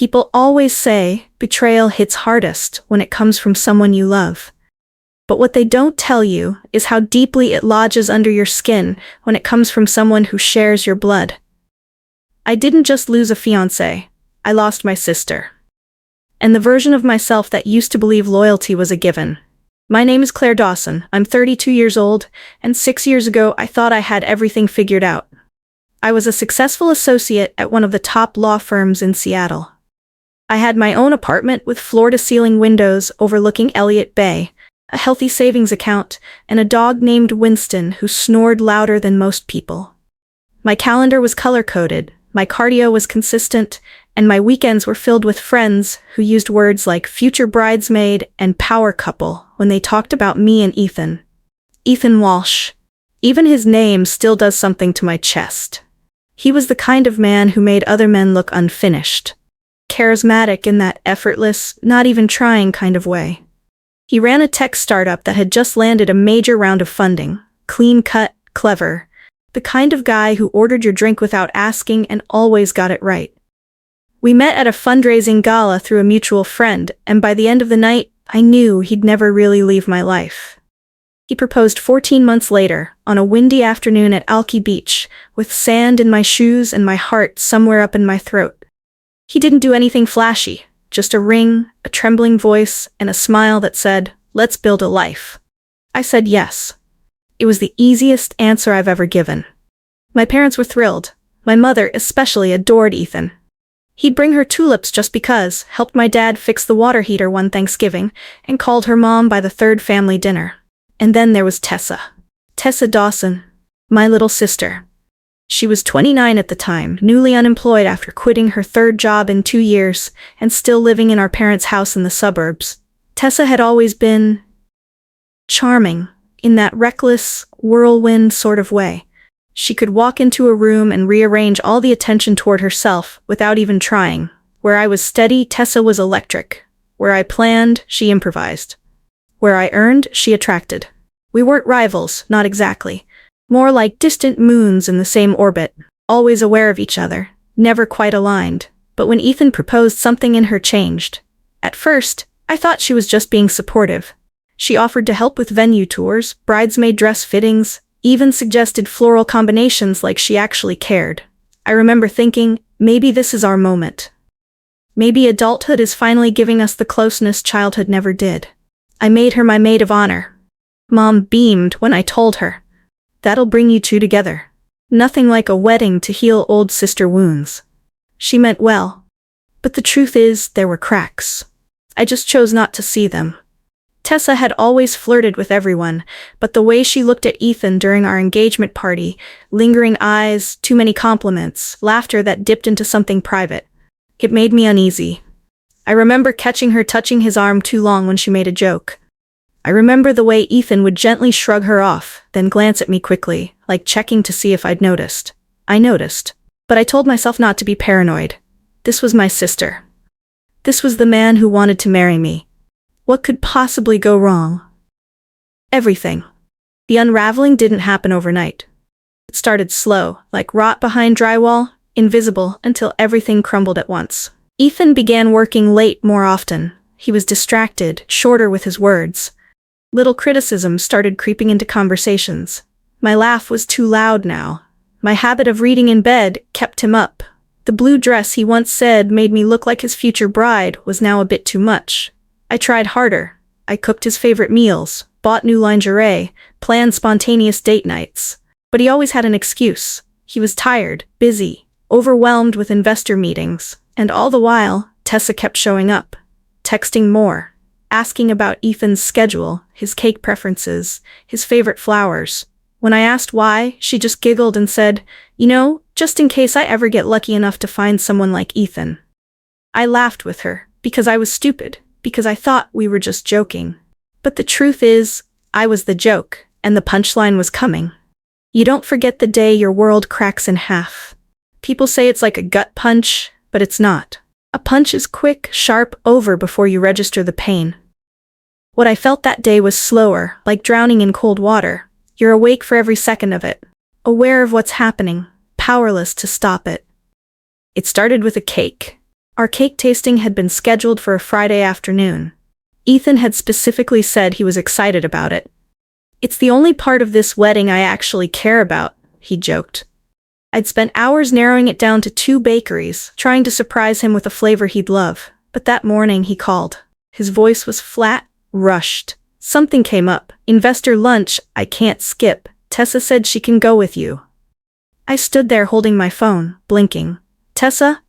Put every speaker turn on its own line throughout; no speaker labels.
People always say betrayal hits hardest when it comes from someone you love. But what they don't tell you is how deeply it lodges under your skin when it comes from someone who shares your blood. I didn't just lose a fiancé, I lost my sister. And the version of myself that used to believe loyalty was a given. My name is Claire Dawson, I'm 32 years old, and 6 years ago I thought I had everything figured out. I was a successful associate at one of the top law firms in Seattle. I had my own apartment with floor-to-ceiling windows overlooking Elliott Bay, a healthy savings account, and a dog named Winston who snored louder than most people. My calendar was color-coded, my cardio was consistent, and my weekends were filled with friends who used words like future bridesmaid and power couple when they talked about me and Ethan. Ethan Walsh. Even his name still does something to my chest. He was the kind of man who made other men look unfinished. Charismatic in that effortless, not even trying kind of way. He ran a tech startup that had just landed a major round of funding. Clean-cut, clever. The kind of guy who ordered your drink without asking and always got it right. We met at a fundraising gala through a mutual friend, and by the end of the night, I knew he'd never really leave my life. He proposed 14 months later, on a windy afternoon at Alki Beach, with sand in my shoes and my heart somewhere up in my throat. He didn't do anything flashy, just a ring, a trembling voice, and a smile that said, "Let's build a life." I said yes. It was the easiest answer I've ever given. My parents were thrilled. My mother especially adored Ethan. He'd bring her tulips just because, helped my dad fix the water heater one Thanksgiving, and called her mom by the third family dinner. And then there was Tessa. Tessa Dawson, my little sister. She was 29 at the time, newly unemployed after quitting her third job in 2 years, and still living in our parents' house in the suburbs. Tessa had always been charming, in that reckless, whirlwind sort of way. She could walk into a room and rearrange all the attention toward herself without even trying. Where I was steady, Tessa was electric. Where I planned, she improvised. Where I earned, she attracted. We weren't rivals, not exactly. More like distant moons in the same orbit, always aware of each other, never quite aligned. But when Ethan proposed, something in her changed. At first, I thought she was just being supportive. She offered to help with venue tours, bridesmaid dress fittings, even suggested floral combinations like she actually cared. I remember thinking, maybe this is our moment. Maybe adulthood is finally giving us the closeness childhood never did. I made her my maid of honor. Mom beamed when I told her. That'll bring you two together. Nothing like a wedding to heal old sister wounds. She meant well. But the truth is, there were cracks. I just chose not to see them. Tessa had always flirted with everyone, but the way she looked at Ethan during our engagement party, lingering eyes, too many compliments, laughter that dipped into something private, it made me uneasy. I remember catching her touching his arm too long when she made a joke. I remember the way Ethan would gently shrug her off, then glance at me quickly, like checking to see if I'd noticed. I noticed, but I told myself not to be paranoid. This was my sister. This was the man who wanted to marry me. What could possibly go wrong? Everything. The unraveling didn't happen overnight. It started slow, like rot behind drywall, invisible until everything crumbled at once. Ethan began working late more often. He was distracted, shorter with his words. Little criticisms started creeping into conversations. My laugh was too loud now. My habit of reading in bed kept him up. The blue dress he once said made me look like his future bride was now a bit too much. I tried harder. I cooked his favorite meals, bought new lingerie, planned spontaneous date nights. But he always had an excuse. He was tired, busy, overwhelmed with investor meetings, and all the while, Tessa kept showing up, texting more, asking about Ethan's schedule, his cake preferences, his favorite flowers. When I asked why, she just giggled and said, "You know, just in case I ever get lucky enough to find someone like Ethan." I laughed with her, because I was stupid, because I thought we were just joking. But the truth is, I was the joke, and the punchline was coming. You don't forget the day your world cracks in half. People say it's like a gut punch, but it's not. A punch is quick, sharp, over before you register the pain. What I felt that day was slower, like drowning in cold water. You're awake for every second of it, aware of what's happening, powerless to stop it. It started with a cake. Our cake tasting had been scheduled for a Friday afternoon. Ethan had specifically said he was excited about it. "It's the only part of this wedding I actually care about," he joked. I'd spent hours narrowing it down to 2 bakeries, trying to surprise him with a flavor he'd love, but that morning he called. His voice was flat, rushed. Something came up. "Investor lunch, I can't skip. Tessa said she can go with you." I stood there holding my phone, blinking. "Tessa?"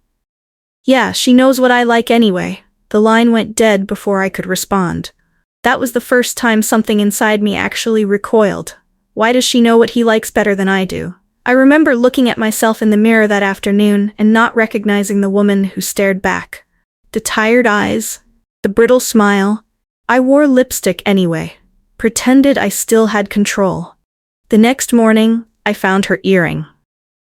"Yeah, she knows what I like anyway." The line went dead before I could respond. That was the first time something inside me actually recoiled. Why does she know what he likes better than I do? I remember looking at myself in the mirror that afternoon and not recognizing the woman who stared back. The tired eyes, the brittle smile. I wore lipstick anyway, pretended I still had control. The next morning, I found her earring.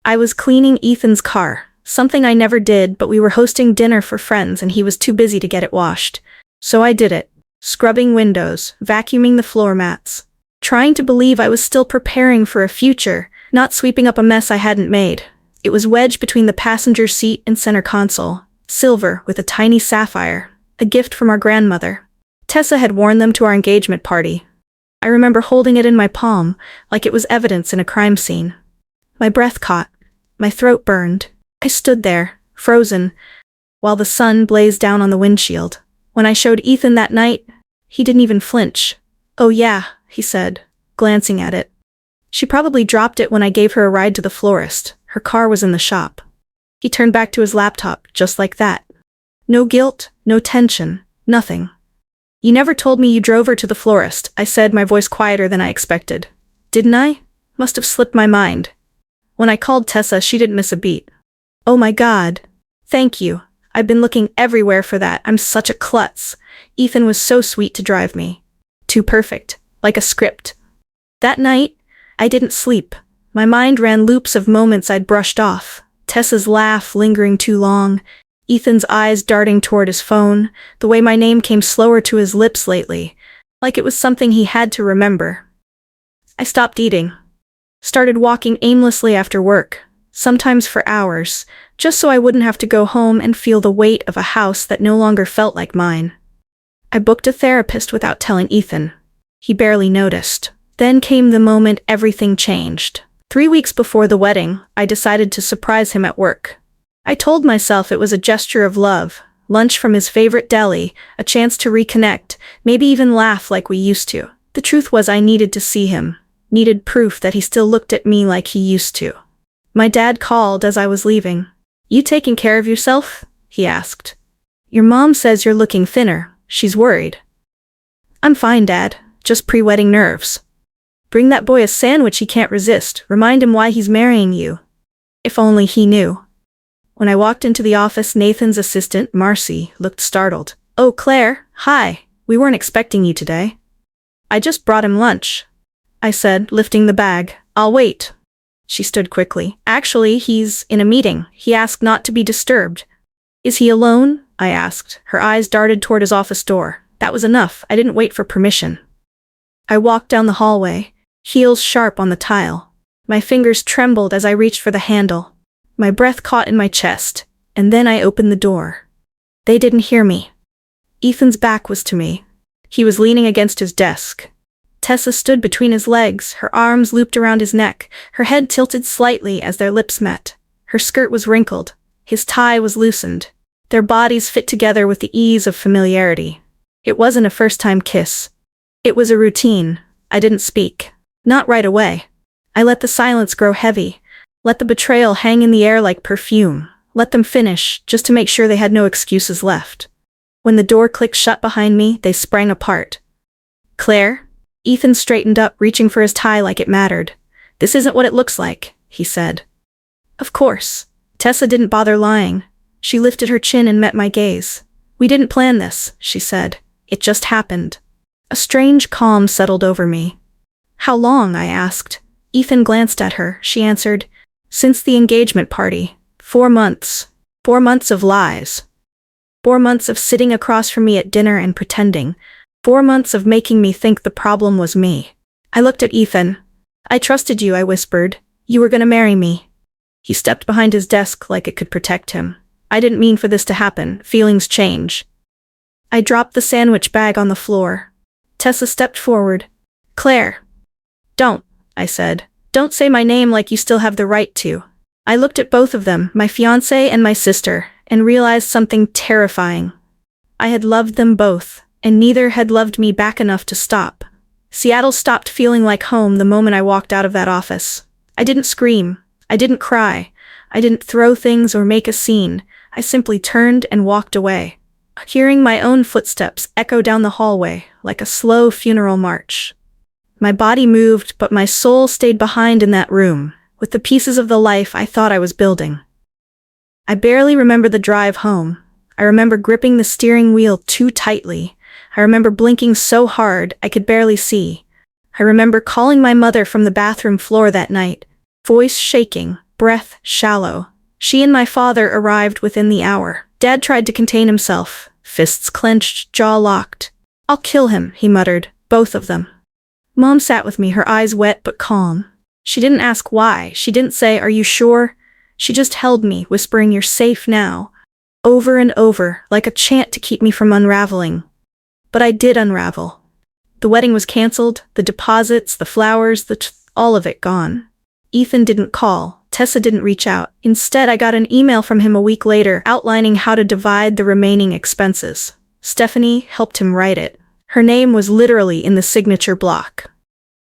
I was cleaning Ethan's car, something I never did, but we were hosting dinner for friends and he was too busy to get it washed. So I did it, scrubbing windows, vacuuming the floor mats, trying to believe I was still preparing for a future, not sweeping up a mess I hadn't made. It was wedged between the passenger seat and center console, silver with a tiny sapphire, a gift from our grandmother. Tessa had worn them to our engagement party. I remember holding it in my palm, like it was evidence in a crime scene. My breath caught. My throat burned. I stood there, frozen, while the sun blazed down on the windshield. When I showed Ethan that night, he didn't even flinch. "Oh yeah," he said, glancing at it. "She probably dropped it when I gave her a ride to the florist. Her car was in the shop." He turned back to his laptop, just like that. No guilt, no tension, nothing. "You never told me you drove her to the florist," I said, my voice quieter than I expected. "Didn't I? Must have slipped my mind." When I called Tessa, she didn't miss a beat. "Oh my God. Thank you. I've been looking everywhere for that. I'm such a klutz. Ethan was so sweet to drive me. Too perfect, like a script." That night, I didn't sleep. My mind ran loops of moments I'd brushed off. Tessa's laugh lingering too long, Ethan's eyes darting toward his phone, the way my name came slower to his lips lately, like it was something he had to remember. I stopped eating. Started walking aimlessly after work, sometimes for hours, just so I wouldn't have to go home and feel the weight of a house that no longer felt like mine. I booked a therapist without telling Ethan. He barely noticed. Then came the moment everything changed. 3 weeks before the wedding, I decided to surprise him at work. I told myself it was a gesture of love, lunch from his favorite deli, a chance to reconnect, maybe even laugh like we used to. The truth was I needed to see him, needed proof that he still looked at me like he used to. My dad called as I was leaving. "You taking care of yourself?" he asked. "Your mom says you're looking thinner. She's worried." "I'm fine, Dad. Just pre-wedding nerves." "Bring that boy a sandwich he can't resist. Remind him why he's marrying you." If only he knew. When I walked into the office, Nathan's assistant, Marcy, looked startled. "Oh, Claire, hi. We weren't expecting you today." "I just brought him lunch," I said, lifting the bag. "I'll wait." She stood quickly. "Actually, he's in a meeting. He asked not to be disturbed." "Is he alone?" I asked. Her eyes darted toward his office door. That was enough. I didn't wait for permission. I walked down the hallway, heels sharp on the tile. My fingers trembled as I reached for the handle. My breath caught in my chest, and then I opened the door. They didn't hear me. Ethan's back was to me. He was leaning against his desk. Tessa stood between his legs, her arms looped around his neck, her head tilted slightly as their lips met. Her skirt was wrinkled. His tie was loosened. Their bodies fit together with the ease of familiarity. It wasn't a first-time kiss. It was a routine. I didn't speak. Not right away. I let the silence grow heavy. Let the betrayal hang in the air like perfume. Let them finish, just to make sure they had no excuses left. When the door clicked shut behind me, they sprang apart. "Claire?" Ethan straightened up, reaching for his tie like it mattered. "This isn't what it looks like," he said. Of course. Tessa didn't bother lying. She lifted her chin and met my gaze. "We didn't plan this," she said. "It just happened." A strange calm settled over me. "How long?" I asked. Ethan glanced at her. She answered, "Since the engagement party. 4 months. 4 months of lies. 4 months of sitting across from me at dinner and pretending. 4 months of making me think the problem was me." I looked at Ethan. "I trusted you," I whispered. "You were gonna marry me." He stepped behind his desk like it could protect him. I didn't mean for this to happen. Feelings change. I dropped the sandwich bag on the floor. Tessa stepped forward. Claire. Don't, I said. Don't say my name like you still have the right to. I looked at both of them, my fiancé and my sister, and realized something terrifying. I had loved them both, and neither had loved me back enough to stop. Seattle stopped feeling like home the moment I walked out of that office. I didn't scream. I didn't cry. I didn't throw things or make a scene. I simply turned and walked away, hearing my own footsteps echo down the hallway like a slow funeral march. My body moved, but my soul stayed behind in that room, with the pieces of the life I thought I was building. I barely remember the drive home. I remember gripping the steering wheel too tightly. I remember blinking so hard I could barely see. I remember calling my mother from the bathroom floor that night, voice shaking, breath shallow. She and my father arrived within the hour. Dad tried to contain himself, fists clenched, jaw locked. I'll kill him, he muttered, both of them. Mom sat with me, her eyes wet but calm. She didn't ask why. She didn't say, "Are you sure?" She just held me, whispering, "You're safe now," over and over, like a chant to keep me from unraveling. But I did unravel. The wedding was canceled, the deposits, the flowers, all of it gone. Ethan didn't call. Tessa didn't reach out. Instead, I got an email from him a week later outlining how to divide the remaining expenses. Stephanie helped him write it. Her name was literally in the signature block.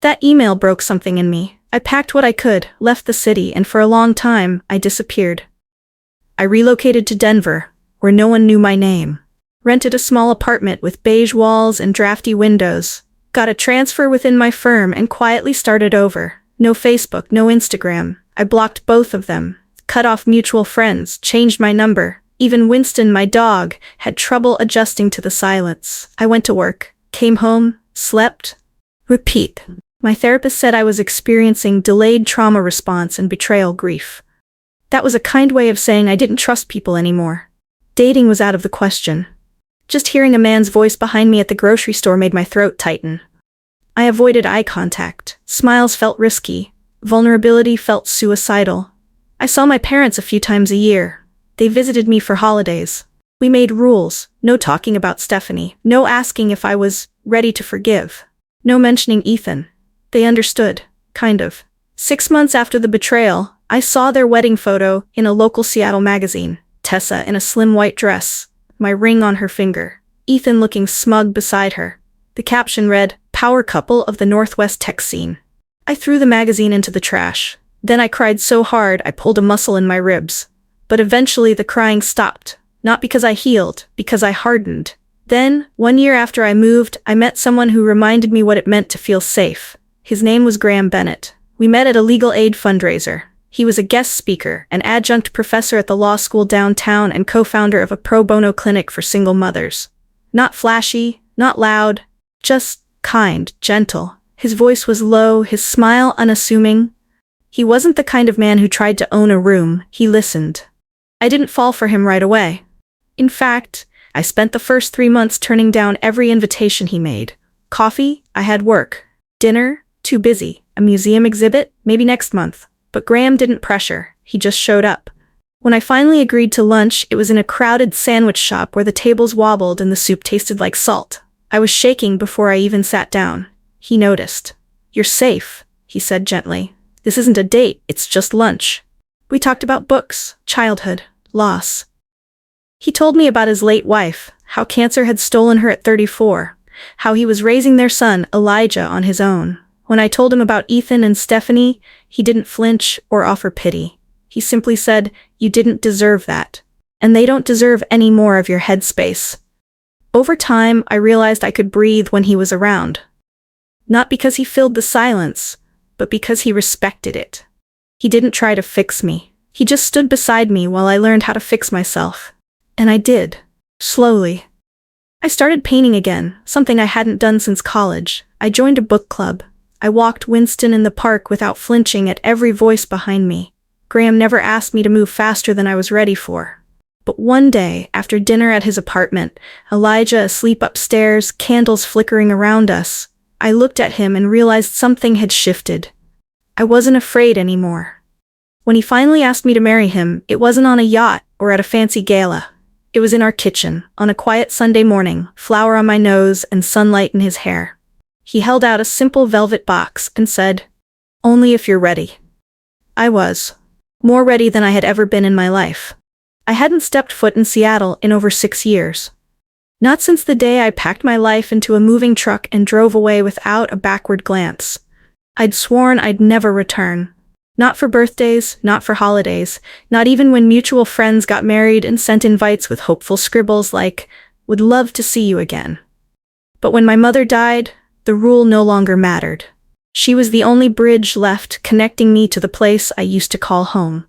That email broke something in me. I packed what I could, left the city, and for a long time, I disappeared. I relocated to Denver, where no one knew my name. Rented a small apartment with beige walls and drafty windows. Got a transfer within my firm and quietly started over. No Facebook, no Instagram. I blocked both of them. Cut off mutual friends, changed my number. Even Winston, my dog, had trouble adjusting to the silence. I went to work, came home, slept. Repeat. My therapist said I was experiencing delayed trauma response and betrayal grief. That was a kind way of saying I didn't trust people anymore. Dating was out of the question. Just hearing a man's voice behind me at the grocery store made my throat tighten. I avoided eye contact. Smiles felt risky. Vulnerability felt suicidal. I saw my parents a few times a year. They visited me for holidays. We made rules. No talking about Stephanie. No asking if I was ready to forgive. No mentioning Ethan. They understood. Kind of. 6 months after the betrayal, I saw their wedding photo in a local Seattle magazine. Tessa in a slim white dress, my ring on her finger. Ethan looking smug beside her. The caption read, "Power couple of the Northwest tech scene." I threw the magazine into the trash. Then I cried so hard I pulled a muscle in my ribs. But eventually the crying stopped. Not because I healed, because I hardened. Then, 1 year after I moved, I met someone who reminded me what it meant to feel safe. His name was Graham Bennett. We met at a legal aid fundraiser. He was a guest speaker, an adjunct professor at the law school downtown, and co-founder of a pro bono clinic for single mothers. Not flashy, not loud, just kind, gentle. His voice was low, his smile unassuming. He wasn't the kind of man who tried to own a room, he listened. I didn't fall for him right away. In fact, I spent the first 3 months turning down every invitation he made. Coffee? I had work. Dinner? Too busy. A museum exhibit? Maybe next month. But Graham didn't pressure, he just showed up. When I finally agreed to lunch, it was in a crowded sandwich shop where the tables wobbled and the soup tasted like salt. I was shaking before I even sat down. He noticed. "You're safe," he said gently. "This isn't a date, it's just lunch." We talked about books, childhood, loss. He told me about his late wife, how cancer had stolen her at 34, how he was raising their son, Elijah, on his own. When I told him about Ethan and Stephanie, he didn't flinch or offer pity. He simply said, "You didn't deserve that. And they don't deserve any more of your headspace." Over time, I realized I could breathe when he was around. Not because he filled the silence, but because he respected it. He didn't try to fix me. He just stood beside me while I learned how to fix myself. And I did. Slowly. I started painting again, something I hadn't done since college. I joined a book club. I walked Winston in the park without flinching at every voice behind me. Graham never asked me to move faster than I was ready for. But one day, after dinner at his apartment, Elijah asleep upstairs, candles flickering around us, I looked at him and realized something had shifted. I wasn't afraid anymore. When he finally asked me to marry him, it wasn't on a yacht or at a fancy gala. It was in our kitchen, on a quiet Sunday morning, flour on my nose and sunlight in his hair. He held out a simple velvet box and said, "Only if you're ready." I was. More ready than I had ever been in my life. I hadn't stepped foot in Seattle in over 6 years. Not since the day I packed my life into a moving truck and drove away without a backward glance. I'd sworn I'd never return. Not for birthdays, not for holidays, not even when mutual friends got married and sent invites with hopeful scribbles like, "Would love to see you again." But when my mother died, the rule no longer mattered. She was the only bridge left connecting me to the place I used to call home.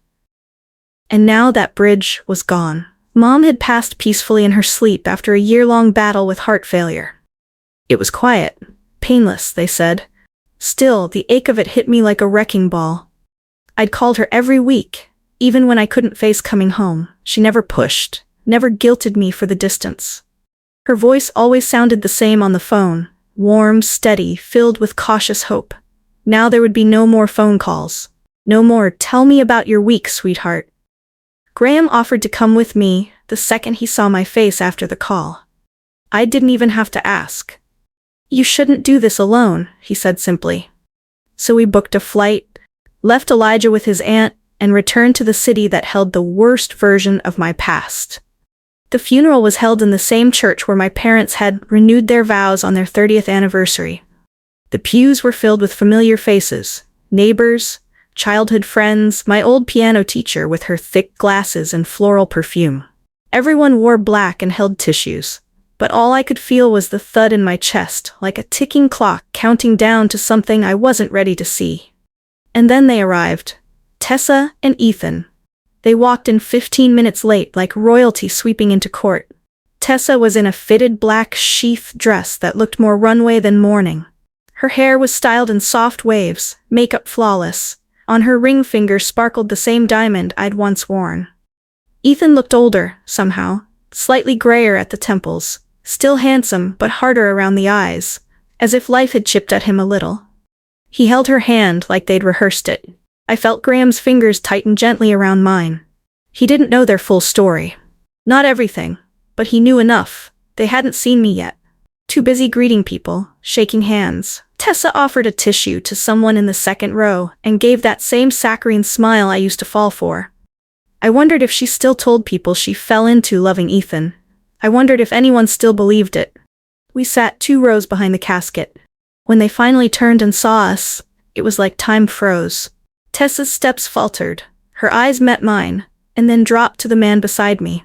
And now that bridge was gone. Mom had passed peacefully in her sleep after a year-long battle with heart failure. It was quiet, painless, they said. Still, the ache of it hit me like a wrecking ball. I'd called her every week, even when I couldn't face coming home. She never pushed, never guilted me for the distance. Her voice always sounded the same on the phone, warm, steady, filled with cautious hope. Now there would be no more phone calls. No more, "Tell me about your week, sweetheart." Graham offered to come with me the second he saw my face after the call. I didn't even have to ask. "You shouldn't do this alone," he said simply. So we booked a flight, left Elijah with his aunt, and returned to the city that held the worst version of my past. The funeral was held in the same church where my parents had renewed their vows on their 30th anniversary. The pews were filled with familiar faces, neighbors, childhood friends, my old piano teacher with her thick glasses and floral perfume. Everyone wore black and held tissues, but all I could feel was the thud in my chest, like a ticking clock counting down to something I wasn't ready to see. And then they arrived. Tessa and Ethan. They walked in 15 minutes late like royalty sweeping into court. Tessa was in a fitted black sheath dress that looked more runway than mourning. Her hair was styled in soft waves, makeup flawless. On her ring finger sparkled the same diamond I'd once worn. Ethan looked older, somehow, slightly grayer at the temples, still handsome but harder around the eyes, as if life had chipped at him a little. He held her hand like they'd rehearsed it. I felt Graham's fingers tighten gently around mine. He didn't know their full story. Not everything, but he knew enough. They hadn't seen me yet. Too busy greeting people, shaking hands. Tessa offered a tissue to someone in the second row and gave that same saccharine smile I used to fall for. I wondered if she still told people she fell into loving Ethan. I wondered if anyone still believed it. We sat 2 rows behind the casket. When they finally turned and saw us, it was like time froze. Tessa's steps faltered, her eyes met mine, and then dropped to the man beside me.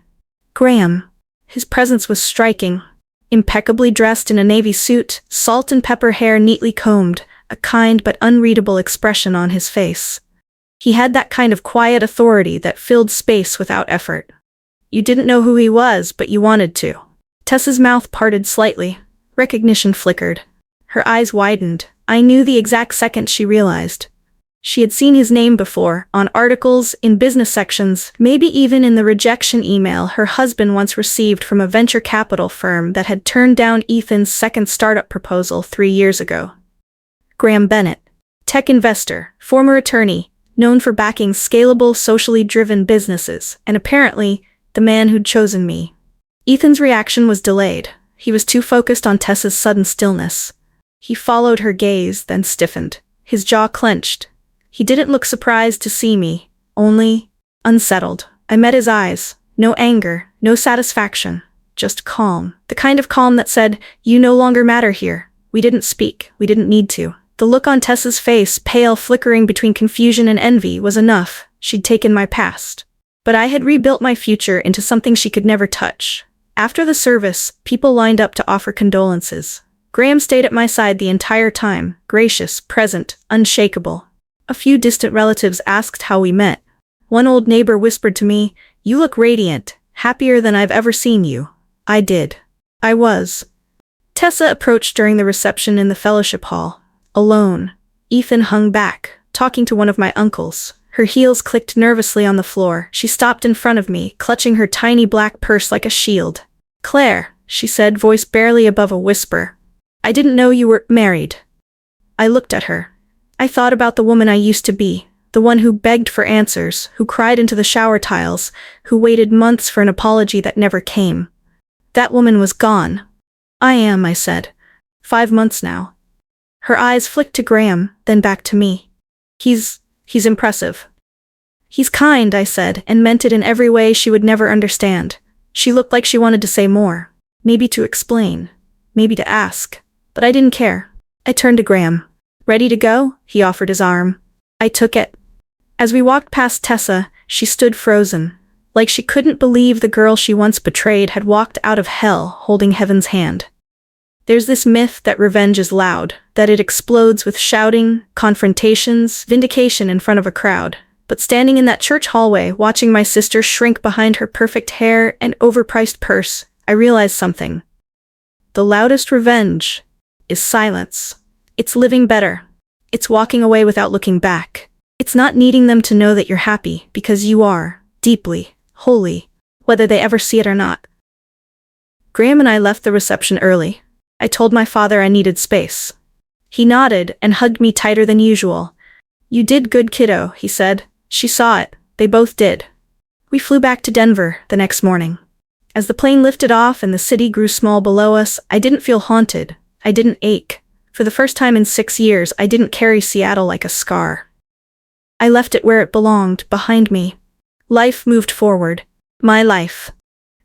Graham. His presence was striking. Impeccably dressed in a navy suit, salt and pepper hair neatly combed, a kind but unreadable expression on his face. He had that kind of quiet authority that filled space without effort. You didn't know who he was, but you wanted to. Tessa's mouth parted slightly. Recognition flickered. Her eyes widened. I knew the exact second she realized. She had seen his name before, on articles, in business sections, maybe even in the rejection email her husband once received from a venture capital firm that had turned down Ethan's second startup proposal 3 years ago. Graham Bennett. Tech investor, former attorney, known for backing scalable, socially driven businesses, and apparently, the man who'd chosen me. Ethan's reaction was delayed. He was too focused on Tessa's sudden stillness. He followed her gaze, then stiffened. His jaw clenched. He didn't look surprised to see me, only unsettled. I met his eyes. No anger, no satisfaction, just calm. The kind of calm that said, "You no longer matter here." We didn't speak. We didn't need to. The look on Tessa's face, pale, flickering between confusion and envy, was enough. She'd taken my past. But I had rebuilt my future into something she could never touch. After the service, people lined up to offer condolences. Graham stayed at my side the entire time, gracious, present, unshakable. A few distant relatives asked how we met. One old neighbor whispered to me, "You look radiant, happier than I've ever seen you." I did. I was. Tessa approached during the reception in the fellowship hall. Alone. Ethan hung back, talking to one of my uncles. Her heels clicked nervously on the floor. She stopped in front of me, clutching her tiny black purse like a shield. "Claire," she said, voice barely above a whisper. "I didn't know you were married." I looked at her. I thought about the woman I used to be, The one who begged for answers, who cried into the shower tiles, who waited months for an apology that never came. That woman was gone. I said. 5 months now. Her eyes flicked to Graham, then back to me. He's impressive. He's kind, I said, and meant it in every way she would never understand. She looked like she wanted to say more. Maybe to explain. Maybe to ask. But I didn't care. I turned to Graham. Ready to go? He offered his arm. I took it. As we walked past Tessa, she stood frozen, like she couldn't believe the girl she once betrayed had walked out of hell holding heaven's hand. There's this myth that revenge is loud, that it explodes with shouting, confrontations, vindication in front of a crowd. But standing in that church hallway, watching my sister shrink behind her perfect hair and overpriced purse, I realized something. The loudest revenge is silence. It's living better. It's walking away without looking back. It's not needing them to know that you're happy, because you are, deeply, wholly, whether they ever see it or not. Graham and I left the reception early. I told my father I needed space. He nodded and hugged me tighter than usual. You did good, kiddo, he said. She saw it. They both did. We flew back to Denver the next morning. As the plane lifted off and the city grew small below us, I didn't feel haunted. I didn't ache. For the first time in 6 years, I didn't carry Seattle like a scar. I left it where it belonged, behind me. Life moved forward. My life.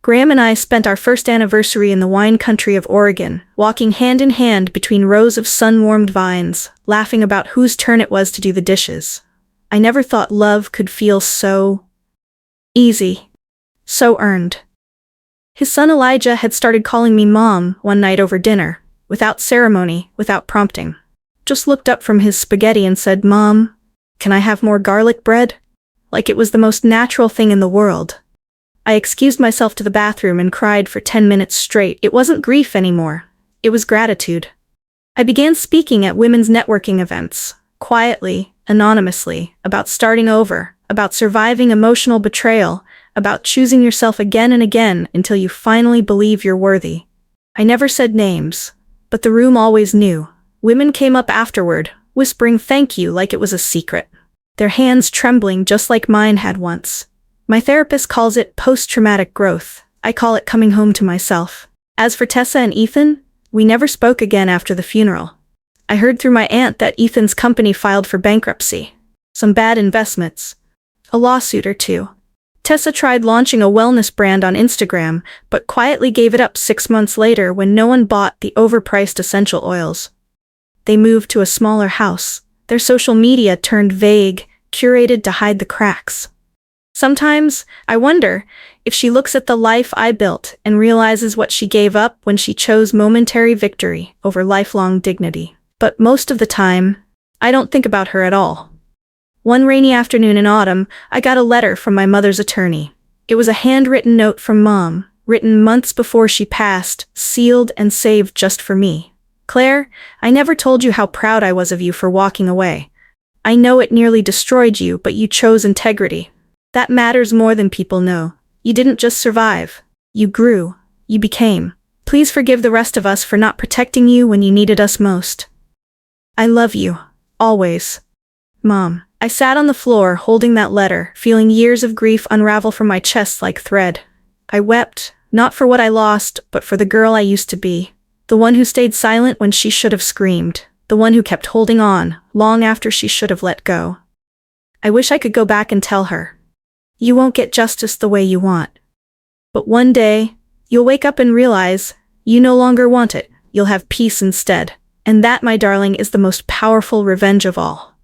Graham and I spent our first anniversary in the wine country of Oregon, walking hand in hand between rows of sun-warmed vines, laughing about whose turn it was to do the dishes. I never thought love could feel so easy, so earned. His son Elijah had started calling me Mom one night over dinner, without ceremony, without prompting. Just looked up from his spaghetti and said, Mom, can I have more garlic bread? Like it was the most natural thing in the world. I excused myself to the bathroom and cried for 10 minutes straight. It wasn't grief anymore. It was gratitude. I began speaking at women's networking events, quietly, anonymously, about starting over, about surviving emotional betrayal, about choosing yourself again and again until you finally believe you're worthy. I never said names, but the room always knew. Women came up afterward, whispering thank you like it was a secret, their hands trembling just like mine had once. My therapist calls it post-traumatic growth. I call it coming home to myself. As for Tessa and Ethan, we never spoke again after the funeral. I heard through my aunt that Ethan's company filed for bankruptcy. Some bad investments. A lawsuit or two. Tessa tried launching a wellness brand on Instagram, but quietly gave it up 6 months later when no one bought the overpriced essential oils. They moved to a smaller house. Their social media turned vague, curated to hide the cracks. Sometimes, I wonder if she looks at the life I built and realizes what she gave up when she chose momentary victory over lifelong dignity. But most of the time, I don't think about her at all. One rainy afternoon in autumn, I got a letter from my mother's attorney. It was a handwritten note from Mom, written months before she passed, sealed and saved just for me. Claire, I never told you how proud I was of you for walking away. I know it nearly destroyed you, but you chose integrity. That matters more than people know. You didn't just survive. You grew. You became. Please forgive the rest of us for not protecting you when you needed us most. I love you. Always. Mom. I sat on the floor holding that letter, feeling years of grief unravel from my chest like thread. I wept, not for what I lost, but for the girl I used to be. The one who stayed silent when she should have screamed. The one who kept holding on, long after she should have let go. I wish I could go back and tell her. You won't get justice the way you want. But one day, you'll wake up and realize, you no longer want it. You'll have peace instead. And that, my darling, is the most powerful revenge of all.